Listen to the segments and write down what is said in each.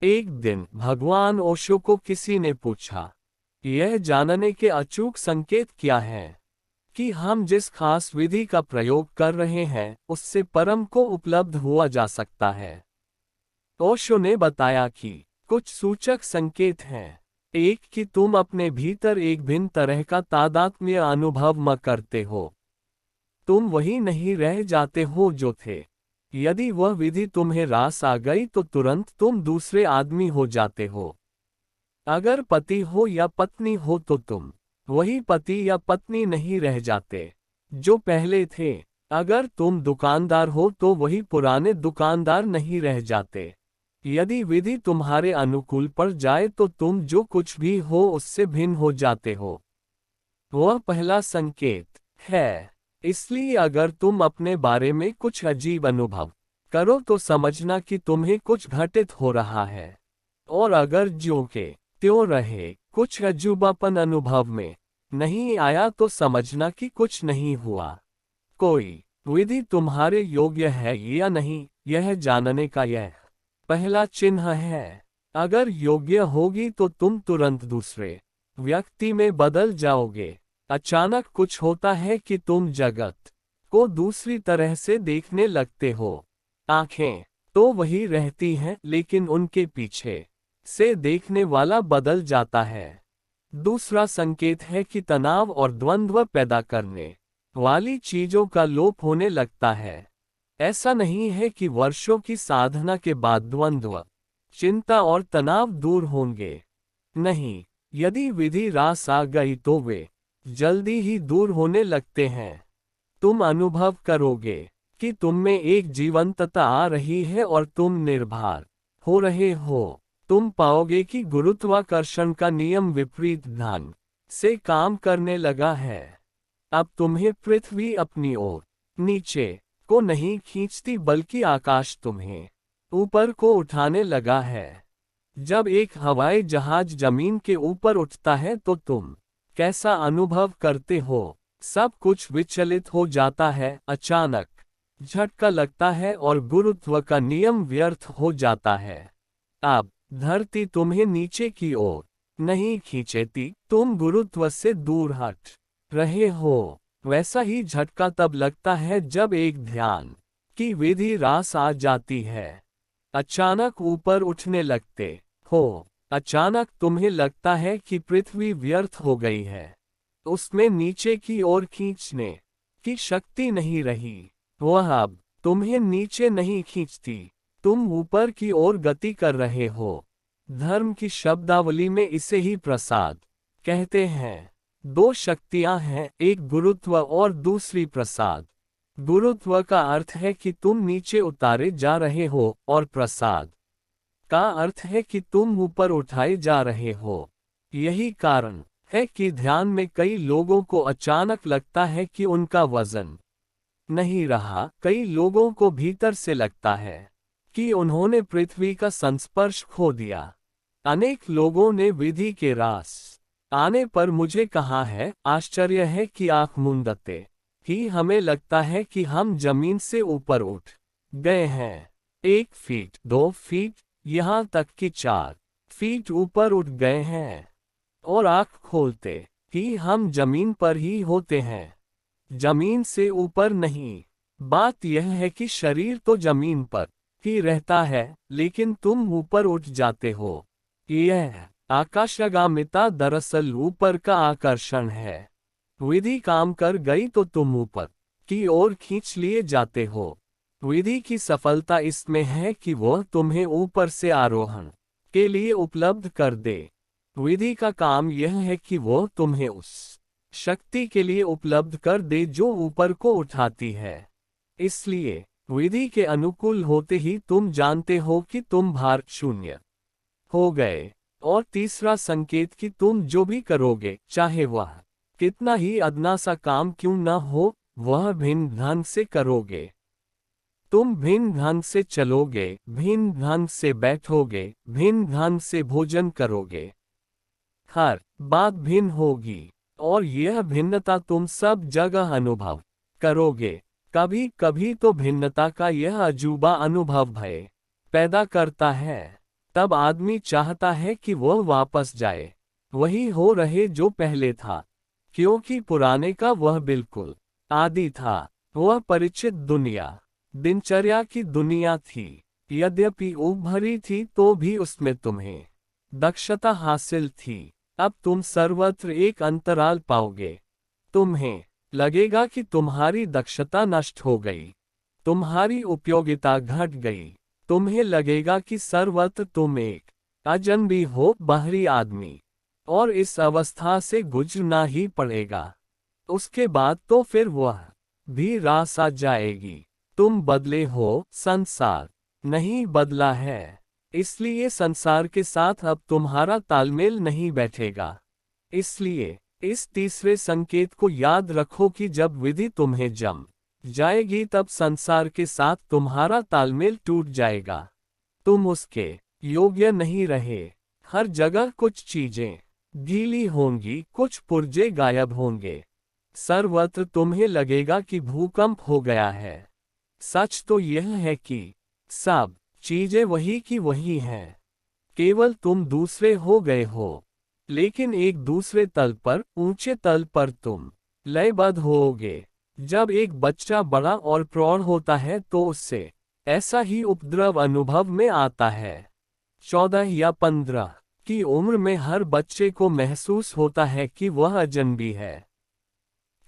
एक दिन भगवान ओशो को किसी ने पूछा, यह जानने के अचूक संकेत क्या हैं कि हम जिस खास विधि का प्रयोग कर रहे हैं उससे परम को उपलब्ध हुआ जा सकता है। ओशो ने बताया कि कुछ सूचक संकेत हैं। एक, कि तुम अपने भीतर एक भिन्न तरह का तादात्म्य अनुभव म करते हो। तुम वही नहीं रह जाते हो जो थे। यदि वह विधि तुम्हें रास आ गई तो तुरंत तुम दूसरे आदमी हो जाते हो। अगर पति हो या पत्नी हो तो तुम वही पति या पत्नी नहीं रह जाते जो पहले थे। अगर तुम दुकानदार हो तो वही पुराने दुकानदार नहीं रह जाते। यदि विधि तुम्हारे अनुकूल पड़ जाए तो तुम जो कुछ भी हो उससे भिन्न हो जाते हो। वह पहला संकेत है। इसलिए अगर तुम अपने बारे में कुछ अजीब अनुभव करो तो समझना कि तुम्हें कुछ घटित हो रहा है। और अगर ज्यों के त्यों रहे कुछ अजूबापन अनुभव में नहीं आया तो समझना कि कुछ नहीं हुआ। कोई विधि तुम्हारे योग्य है या नहीं, यह जानने का यह पहला चिन्ह है। अगर योग्य होगी तो तुम तुरंत दूसरे व्यक्ति में बदल जाओगे। अचानक कुछ होता है कि तुम जगत को दूसरी तरह से देखने लगते हो। आंखें तो वही रहती हैं लेकिन उनके पीछे से देखने वाला बदल जाता है। दूसरा संकेत है कि तनाव और द्वंद्व पैदा करने वाली चीजों का लोप होने लगता है। ऐसा नहीं है कि वर्षों की साधना के बाद द्वंद्व, चिंता और तनाव दूर होंगे। नहीं, यदि विधि रास आ गई तो वे जल्दी ही दूर होने लगते हैं। तुम अनुभव करोगे कि तुम में एक जीवंतता आ रही है और तुम निर्भर हो रहे हो। तुम पाओगे कि गुरुत्वाकर्षण का नियम विपरीत ढंग से काम करने लगा है। अब तुम्हें पृथ्वी अपनी ओर नीचे को नहीं खींचती बल्कि आकाश तुम्हें ऊपर को उठाने लगा है। जब एक हवाई जहाज जमीन के ऊपर उठता है तो तुम कैसा अनुभव करते हो? सब कुछ विचलित हो जाता है, अचानक झटका लगता है और गुरुत्व का नियम व्यर्थ हो जाता है। अब धरती तुम्हें नीचे की ओर नहीं खींचती, तुम गुरुत्व से दूर हट रहे हो। वैसा ही झटका तब लगता है जब एक ध्यान की विधि रास आ जाती है। अचानक ऊपर उठने लगते हो। अचानक तुम्हें लगता है कि पृथ्वी व्यर्थ हो गई है। उसमें नीचे की ओर खींचने की शक्ति नहीं रही। वह अब तुम्हें नीचे नहीं खींचती, तुम ऊपर की ओर गति कर रहे हो। धर्म की शब्दावली में इसे ही प्रसाद कहते हैं। दो शक्तियां हैं, एक गुरुत्व और दूसरी प्रसाद। गुरुत्व का अर्थ है कि तुम नीचे उतारे जा रहे हो और प्रसाद का अर्थ है कि तुम ऊपर उठाए जा रहे हो। यही कारण है कि ध्यान में कई लोगों को अचानक लगता है कि उनका वजन नहीं रहा। कई लोगों को भीतर से लगता है कि उन्होंने पृथ्वी का संस्पर्श खो दिया। अनेक लोगों ने विधि के रास आने पर मुझे कहा है, आश्चर्य है कि आंख मूंदते ही हमें लगता है कि हम जमीन से ऊपर उठ गए हैं। 1 फीट, 2 फीट, यहाँ तक कि 4 फीट ऊपर उठ गए हैं। और आंख खोलते ही हम जमीन पर ही होते हैं, जमीन से ऊपर नहीं। बात यह है कि शरीर तो जमीन पर ही रहता है लेकिन तुम ऊपर उठ जाते हो। यह आकाशगामिता दरअसल ऊपर का आकर्षण है। विधि काम कर गई तो तुम ऊपर की ओर खींच लिए जाते हो। विधि की सफलता इसमें है कि वह तुम्हें ऊपर से आरोहण के लिए उपलब्ध कर दे। विधि का काम यह है कि वह तुम्हें उस शक्ति के लिए उपलब्ध कर दे जो ऊपर को उठाती है। इसलिए विधि के अनुकूल होते ही तुम जानते हो कि तुम भार शून्य हो गए। और तीसरा संकेत कि तुम जो भी करोगे, चाहे वह कितना ही अदना सा काम क्यों न हो, वह भिन्न ढंग से करोगे। तुम भिन्न ढंग से चलोगे, भिन्न ढंग से बैठोगे, भिन्न ढंग से भोजन करोगे। हर बात भिन्न होगी और यह भिन्नता तुम सब जगह अनुभव करोगे। कभी कभी तो भिन्नता का यह अजूबा अनुभव भय पैदा करता है। तब आदमी चाहता है कि वह वापस जाए, वही हो रहे जो पहले था, क्योंकि पुराने का वह बिल्कुल आदि था। वह परिचित दुनिया, दिनचर्या की दुनिया थी, यद्यपि उभरी थी तो भी उसमें तुम्हें दक्षता हासिल थी। अब तुम सर्वत्र एक अंतराल पाओगे। तुम्हें लगेगा कि तुम्हारी दक्षता नष्ट हो गई, तुम्हारी उपयोगिता घट गई। तुम्हें लगेगा कि सर्वत्र तुम एक अजनबी हो, बाहरी आदमी, और इस अवस्था से गुजरना ही पड़ेगा। उसके बाद तो फिर वह भी रास आ जाएगी। तुम बदले हो, संसार नहीं बदला है, इसलिए संसार के साथ अब तुम्हारा तालमेल नहीं बैठेगा। इसलिए इस तीसरे संकेत को याद रखो कि जब विधि तुम्हें जम जाएगी तब संसार के साथ तुम्हारा तालमेल टूट जाएगा। तुम उसके योग्य नहीं रहे। हर जगह कुछ चीजें गीली होंगी, कुछ पुर्जे गायब होंगे। सर्वत्र तुम्हें लगेगा कि भूकंप हो गया है। सच तो यह है कि सब चीजें वही की वही हैं, केवल तुम दूसरे हो गए हो। लेकिन एक दूसरे तल पर, ऊंचे तल पर तुम लयबद्ध होोगे। जब एक बच्चा बड़ा और प्रौढ़ होता है तो उससे ऐसा ही उपद्रव अनुभव में आता है। 14 या 15 की उम्र में हर बच्चे को महसूस होता है कि वह अजनबी है,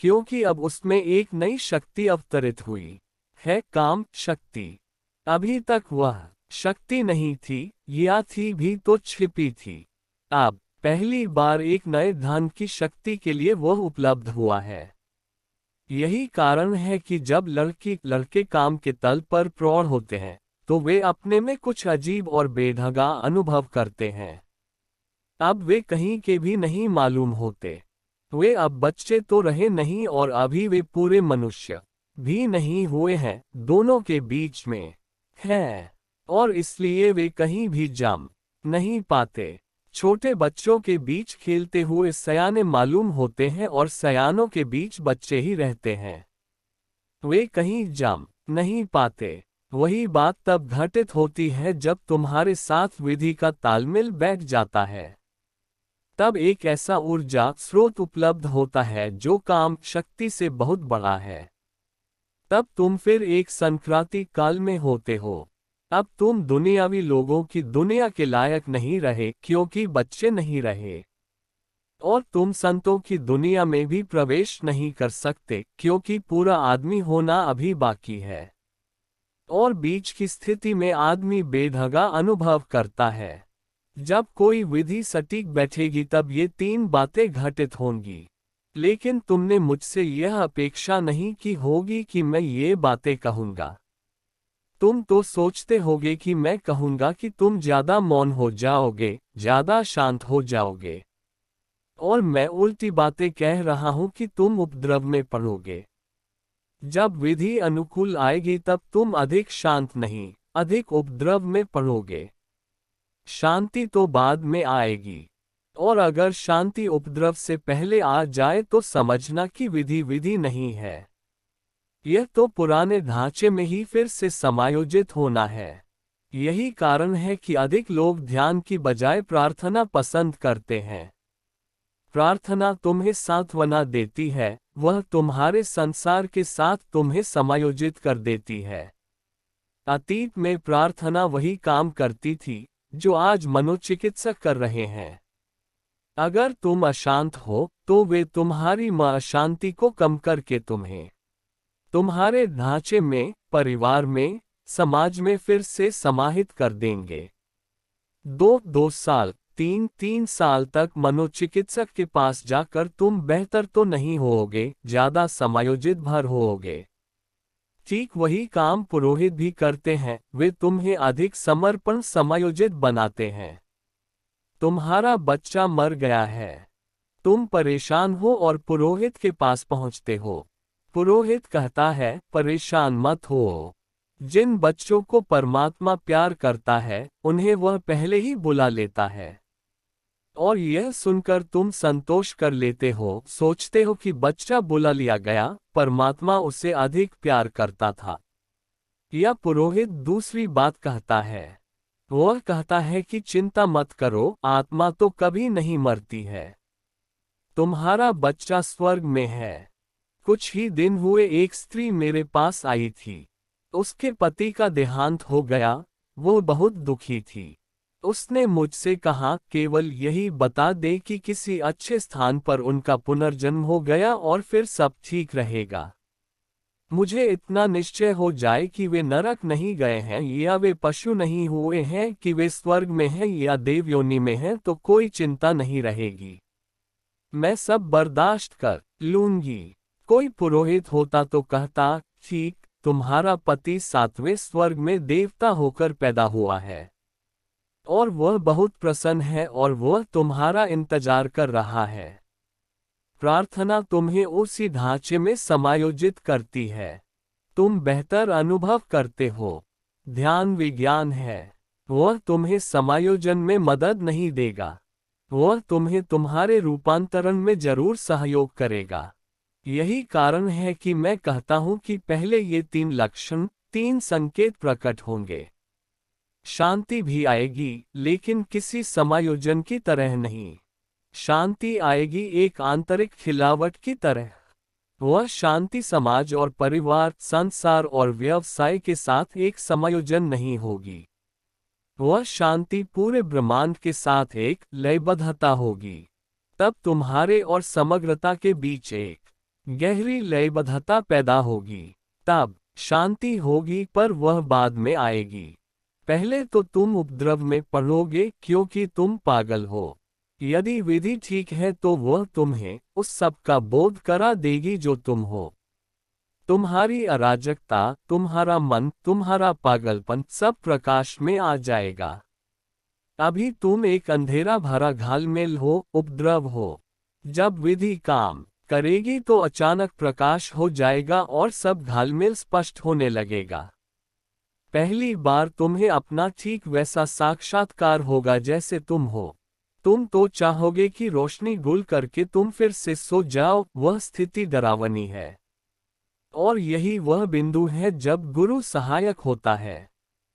क्योंकि अब उसमें एक नई शक्ति अवतरित हुई है, काम शक्ति। अभी तक वह शक्ति नहीं थी, या थी भी तो छिपी थी। अब पहली बार एक नए धन की शक्ति के लिए वह उपलब्ध हुआ है। यही कारण है कि जब लड़के काम के तल पर प्रौढ़ होते हैं तो वे अपने में कुछ अजीब और बेढंगा अनुभव करते हैं। अब वे कहीं के भी नहीं मालूम होते। वे अब बच्चे तो रहे नहीं और अभी वे पूरे मनुष्य भी नहीं हुए हैं, दोनों के बीच में हैं, और इसलिए वे कहीं भी जम नहीं पाते। छोटे बच्चों के बीच खेलते हुए सयाने मालूम होते हैं और सयानों के बीच बच्चे ही रहते हैं। वे कहीं जम नहीं पाते। वही बात तब घटित होती है जब तुम्हारे साथ विधि का तालमेल बैठ जाता है। तब एक ऐसा ऊर्जा स्रोत उपलब्ध होता है जो काम शक्ति से बहुत बड़ा है। तब तुम फिर एक संक्रांति काल में होते हो। अब तुम दुनियावी लोगों की दुनिया के लायक नहीं रहे, क्योंकि बच्चे नहीं रहे, और तुम संतों की दुनिया में भी प्रवेश नहीं कर सकते, क्योंकि पूरा आदमी होना अभी बाकी है। और बीच की स्थिति में आदमी बेढंगा अनुभव करता है। जब कोई विधि सटीक बैठेगी तब ये 3 बातें घटित होंगी। लेकिन तुमने मुझसे यह अपेक्षा नहीं की होगी कि मैं ये बातें कहूँगा। तुम तो सोचते होगे कि मैं कहूँगा कि तुम ज्यादा मौन हो जाओगे, ज्यादा शांत हो जाओगे, और मैं उल्टी बातें कह रहा हूँ कि तुम उपद्रव में पड़ोगे। जब विधि अनुकूल आएगी तब तुम अधिक शांत नहीं, अधिक उपद्रव में पड़ोगे। शांति तो बाद में आएगी, और अगर शांति उपद्रव से पहले आ जाए तो समझना कि विधि नहीं है। यह तो पुराने ढांचे में ही फिर से समायोजित होना है। यही कारण है कि अधिक लोग ध्यान की बजाय प्रार्थना पसंद करते हैं। प्रार्थना तुम्हें सांत्वना देती है, वह तुम्हारे संसार के साथ तुम्हें समायोजित कर देती है। अतीत में प्रार्थना वही काम करती थी जो आज मनोचिकित्सक कर रहे हैं। अगर तुम अशांत हो तो वे तुम्हारी अशांति को कम करके तुम्हें तुम्हारे ढांचे में, परिवार में, समाज में फिर से समाहित कर देंगे। 2 साल, 3 साल तक मनोचिकित्सक के पास जाकर तुम बेहतर तो नहीं होोगे, ज्यादा समायोजित भर होोगे। ठीक वही काम पुरोहित भी करते हैं, वे तुम्हें अधिक समर्पण समायोजित बनाते हैं। तुम्हारा बच्चा मर गया है, तुम परेशान हो और पुरोहित के पास पहुंचते हो। पुरोहित कहता है, परेशान मत हो। जिन बच्चों को परमात्मा प्यार करता है उन्हें वह पहले ही बुला लेता है। और यह सुनकर तुम संतोष कर लेते हो, सोचते हो कि बच्चा बुला लिया गया, परमात्मा उसे अधिक प्यार करता था। या पुरोहित दूसरी बात कहता है, वह कहता है कि चिंता मत करो, आत्मा तो कभी नहीं मरती है। तुम्हारा बच्चा स्वर्ग में है। कुछ ही दिन हुए एक स्त्री मेरे पास आई थी। उसके पति का देहांत हो गया। वो बहुत दुखी थी। उसने मुझसे कहा, केवल यही बता दे कि किसी अच्छे स्थान पर उनका पुनर्जन्म हो गया और फिर सब ठीक रहेगा। मुझे इतना निश्चय हो जाए कि वे नरक नहीं गए हैं या वे पशु नहीं हुए हैं, कि वे स्वर्ग में हैं या देवयोनि में हैं, तो कोई चिंता नहीं रहेगी। मैं सब बर्दाश्त कर लूंगी। कोई पुरोहित होता तो कहता, ठीक, तुम्हारा पति 7वें स्वर्ग में देवता होकर पैदा हुआ है और वह बहुत प्रसन्न है और वह तुम्हारा इंतजार कर रहा है। प्रार्थना तुम्हें उसी ढांचे में समायोजित करती है। तुम बेहतर अनुभव करते हो। ध्यान विज्ञान है। वह तुम्हें समायोजन में मदद नहीं देगा। वह तुम्हें तुम्हारे रूपांतरण में जरूर सहयोग करेगा। यही कारण है कि मैं कहता हूं कि पहले ये 3 लक्षण, 3 संकेत प्रकट होंगे। शांति भी आएगी, लेकिन किसी समायोजन की तरह नहीं। शांति आएगी एक आंतरिक खिलावट की तरह। वह शांति समाज और परिवार, संसार और व्यवसाय के साथ एक समायोजन नहीं होगी। वह शांति पूरे ब्रह्मांड के साथ एक लयबद्धता होगी। तब तुम्हारे और समग्रता के बीच एक गहरी लयबद्धता पैदा होगी। तब शांति होगी, पर वह बाद में आएगी। पहले तो तुम उपद्रव में पड़ोगे क्योंकि तुम पागल हो। यदि विधि ठीक है तो वह तुम्हें उस सब का बोध करा देगी जो तुम हो। तुम्हारी अराजकता, तुम्हारा मन, तुम्हारा पागलपन सब प्रकाश में आ जाएगा। अभी तुम एक अंधेरा भरा घालमेल हो, उपद्रव हो। जब विधि काम करेगी तो अचानक प्रकाश हो जाएगा और सब घालमेल स्पष्ट होने लगेगा। पहली बार तुम्हें अपना ठीक वैसा साक्षात्कार होगा जैसे तुम हो। तुम तो चाहोगे कि रोशनी गुल करके तुम फिर से सो जाओ। वह स्थिति डरावनी है। और यही वह बिंदु है जब गुरु सहायक होता है।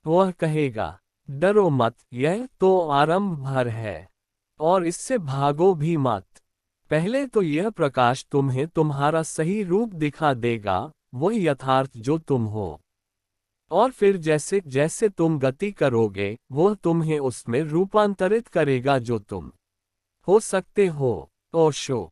वह कहेगा, डरो मत, यह तो आरंभ भर है और इससे भागो भी मत। पहले तो यह प्रकाश तुम्हें तुम्हारा सही रूप दिखा देगा, वह यथार्थ जो तुम हो। और फिर जैसे जैसे तुम गति करोगे, वह तुम्हें उसमें रूपांतरित करेगा जो तुम हो सकते हो। ओशो।